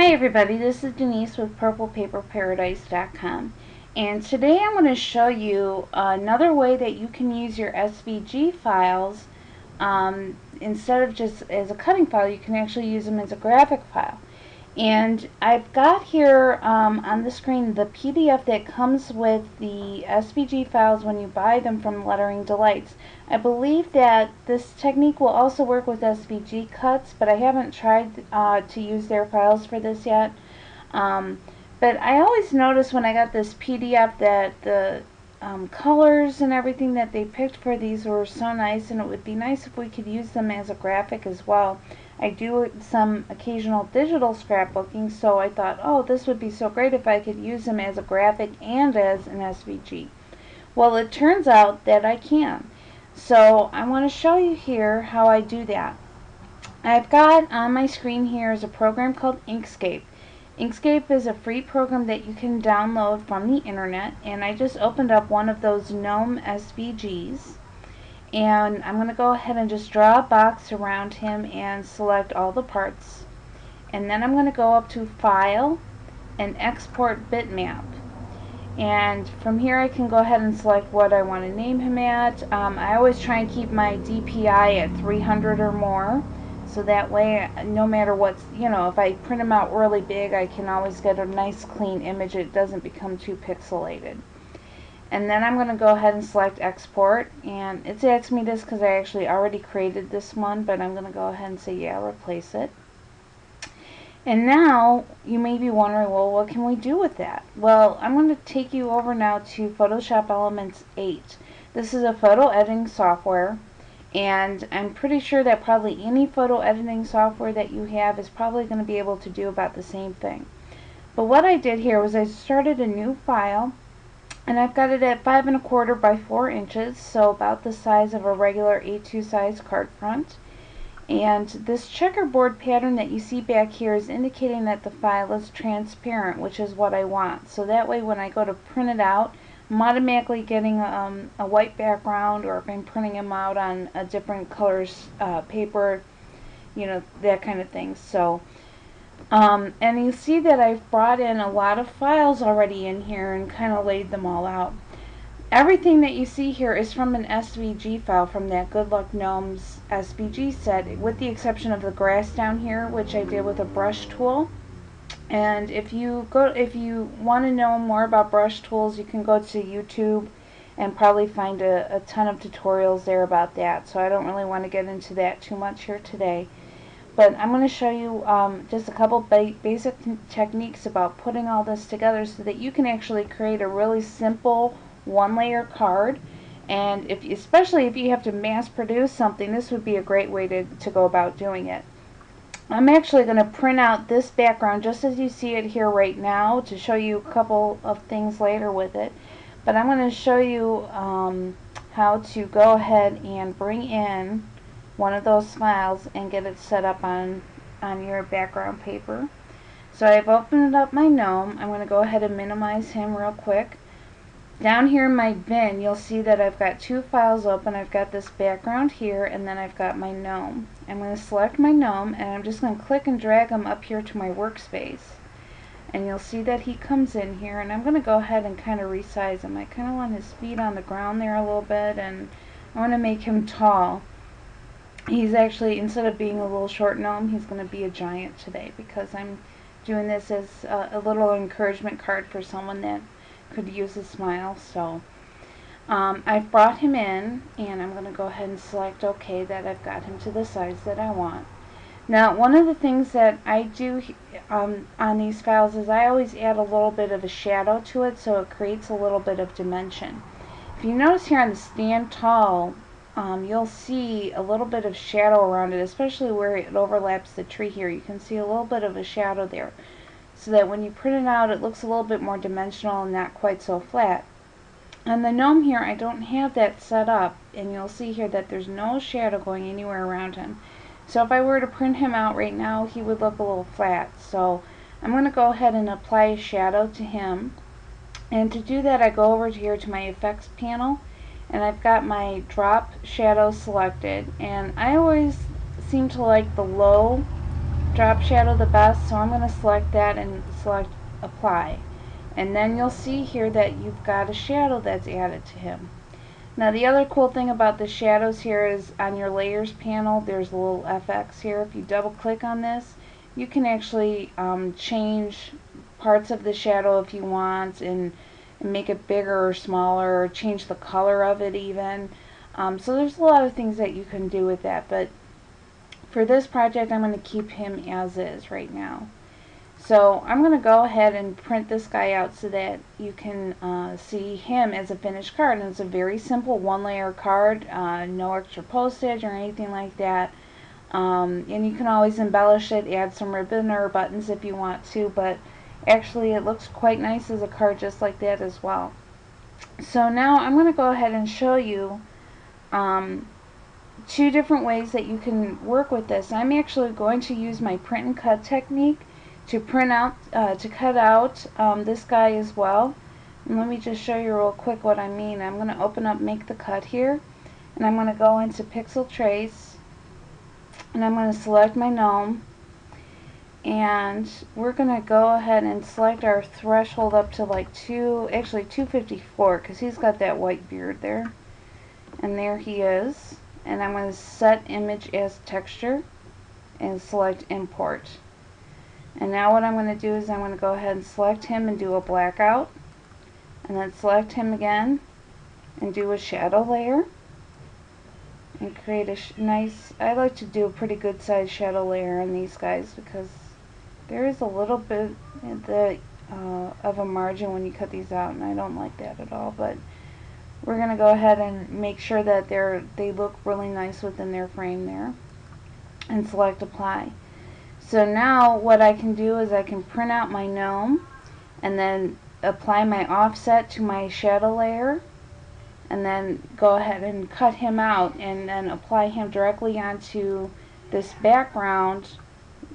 Hi everybody, this is Denise with PurplePaperParadise.com, and today I'm going to show you another way that you can use your SVG files. Instead of just as a cutting file, you can actually use them as a graphic file. And I've got here on the screen the PDF that comes with the SVG files when you buy them from Lettering Delights. I believe that this technique will also work with SVG cuts, but I haven't tried to use their files for this yet. But I always notice when I got this PDF that the colors and everything that they picked for these were so nice, and it would be nice if we could use them as a graphic as well. I do some occasional digital scrapbooking, so I thought, oh, this would be so great if I could use them as a graphic and as an SVG. Well, it turns out that I can. So I want to show you here how I do that. I've got on my screen here is a program called Inkscape. Inkscape is a free program that you can download from the internet, and I just opened up one of those Gnome SVGs. And I'm going to go ahead and just draw a box around him and select all the parts. And then I'm going to go up to File and Export Bitmap. And from here I can go ahead and select what I want to name him at. I always try and keep my DPI at 300 or more. So that way, no matter what's, if I print them out really big, I can always get a nice clean image. It doesn't become too pixelated. And then I'm going to go ahead and select export, and it's asking me this because I actually already created this one, but I'm going to go ahead and say yeah, replace it. And now you may be wondering, well, what can we do with that? Well, I'm going to take you over now to Photoshop Elements 8. This is a photo editing software, and I'm pretty sure that probably any photo editing software that you have is probably going to be able to do about the same thing. But what I did here was I started a new file, and I've got it at 5 1/4 by 4 inches, so about the size of a regular A2 size card front. And this checkerboard pattern that you see back here is indicating that the file is transparent, which is what I want. So that way when I go to print it out, I'm automatically getting a white background, or if I'm printing them out on a different colors paper, that kind of thing. So and you see that I've brought in a lot of files already in here and kind of laid them all out. Everything that you see here is from an SVG file from that Good Luck Gnomes SVG set, with the exception of the grass down here, which I did with a brush tool. And if you want to know more about brush tools, you can go to YouTube and probably find a ton of tutorials there about that. So I don't really want to get into that too much here today. But I'm going to show you just a couple basic techniques about putting all this together so that you can actually create a really simple one-layer card. And especially if you have to mass produce something, this would be a great way to go about doing it. I'm actually going to print out this background just as you see it here right now to show you a couple of things later with it. But I'm going to show you how to go ahead and bring in one of those files and get it set up on your background paper. So I've opened up my gnome. I'm going to go ahead and minimize him real quick. Down here in my bin, you'll see that I've got two files open. I've got this background here, and then I've got my gnome. I'm going to select my gnome, and I'm just going to click and drag him up here to my workspace. And you'll see that he comes in here, and I'm going to go ahead and kind of resize him. I kind of want his feet on the ground there a little bit, and I want to make him tall. He's actually, instead of being a little short gnome, he's going to be a giant today, because I'm doing this as a little encouragement card for someone that could use a smile. So I've brought him in, and I'm going to go ahead and select OK, that I've got him to the size that I want. Now, one of the things that I do on these files is I always add a little bit of a shadow to it, so it creates a little bit of dimension. If you notice here on the Stand Tall, you'll see a little bit of shadow around it, especially where it overlaps the tree here. You can see a little bit of a shadow there, so that when you print it out, it looks a little bit more dimensional and not quite so flat. On the gnome here, I don't have that set up, and you'll see here that there's no shadow going anywhere around him. So if I were to print him out right now, he would look a little flat. So I'm going to go ahead and apply a shadow to him. And to do that, I go over here to my effects panel, and I've got my drop shadow selected. And I always seem to like the low drop shadow the best, so I'm going to select that and select apply. And then you'll see here that you've got a shadow that's added to him. Now the other cool thing about the shadows here is on your layers panel there's a little FX here. If you double click on this, you can actually change parts of the shadow if you want, and make it bigger or smaller, or change the color of it even. So there's a lot of things that you can do with that, but for this project I'm going to keep him as is right now. So I'm going to go ahead and print this guy out so that you can see him as a finished card. And it's a very simple one-layer card, no extra postage or anything like that. And you can always embellish it, add some ribbon or buttons if you want to, but actually it looks quite nice as a card just like that as well. So now I'm going to go ahead and show you two different ways that you can work with this. I'm actually going to use my print and cut technique to cut out this guy as well. And let me just show you real quick what I mean. I'm going to open up Make the Cut here, and I'm going to go into Pixel Trace, and I'm going to select my gnome, and we're going to go ahead and select our threshold up to like 254, because he's got that white beard there, and there he is. And I'm going to set image as texture and select import. And now what I'm going to do is I'm going to go ahead and select him and do a blackout, and then select him again and do a shadow layer and create a nice, I like to do a pretty good size shadow layer on these guys because there is a little bit of a margin when you cut these out, and I don't like that at all. But we're going to go ahead and make sure that they look really nice within their frame there, and select apply. So now what I can do is I can print out my gnome and then apply my offset to my shadow layer, and then go ahead and cut him out and then apply him directly onto this background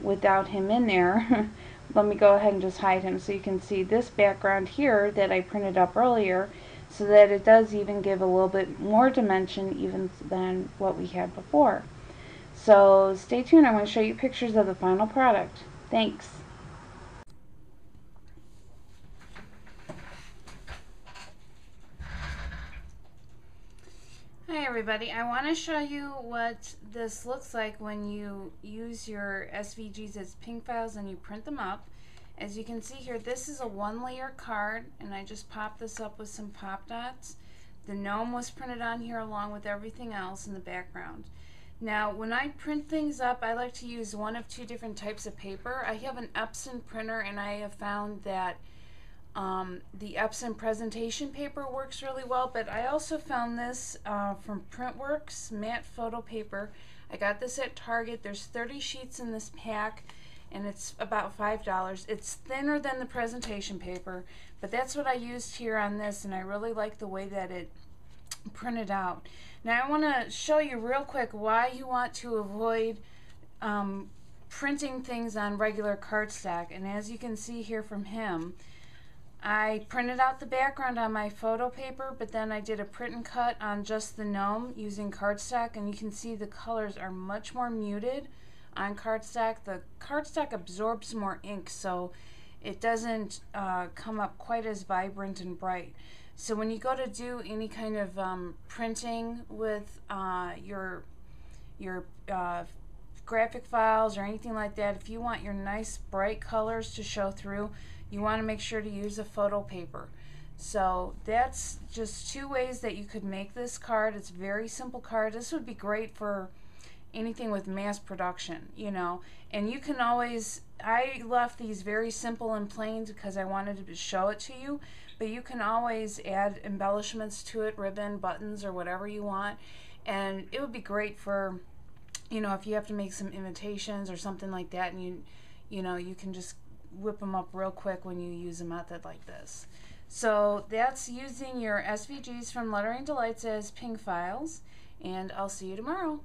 without him in there. Let me go ahead and just hide him so you can see this background here that I printed up earlier, so that it does even give a little bit more dimension even than what we had before. So stay tuned, I'm going to show you pictures of the final product. Thanks. Hi everybody, I want to show you what this looks like when you use your SVGs as ping files and you print them up. As you can see here, this is a one-layer card, and I just popped this up with some pop dots. The gnome was printed on here along with everything else in the background. Now when I print things up, I like to use one of two different types of paper. I have an Epson printer, and I have found that the Epson presentation paper works really well, but I also found this from Printworks matte photo paper. I got this at Target. There's 30 sheets in this pack, and it's about $5. It's thinner than the presentation paper, but that's what I used here on this, and I really like the way that it printed out. Now I want to show you real quick why you want to avoid printing things on regular cardstock. And as you can see here from him, I printed out the background on my photo paper, but then I did a print and cut on just the gnome using cardstock, and you can see the colors are much more muted on cardstock. The cardstock absorbs more ink, so it doesn't come up quite as vibrant and bright. So when you go to do any kind of printing with your graphic files or anything like that, if you want your nice bright colors to show through, you want to make sure to use a photo paper. So that's just two ways that you could make this card. It's a very simple card. This would be great for anything with mass production, you know. And you can always, I left these very simple and plain because I wanted to show it to you, but you can always add embellishments to it, ribbon, buttons, or whatever you want. And it would be great for, you know, if you have to make some invitations or something like that, and you know, you can just whip them up real quick when you use a method like this. So that's using your SVGs from Lettering Delights as ping files, and I'll see you tomorrow.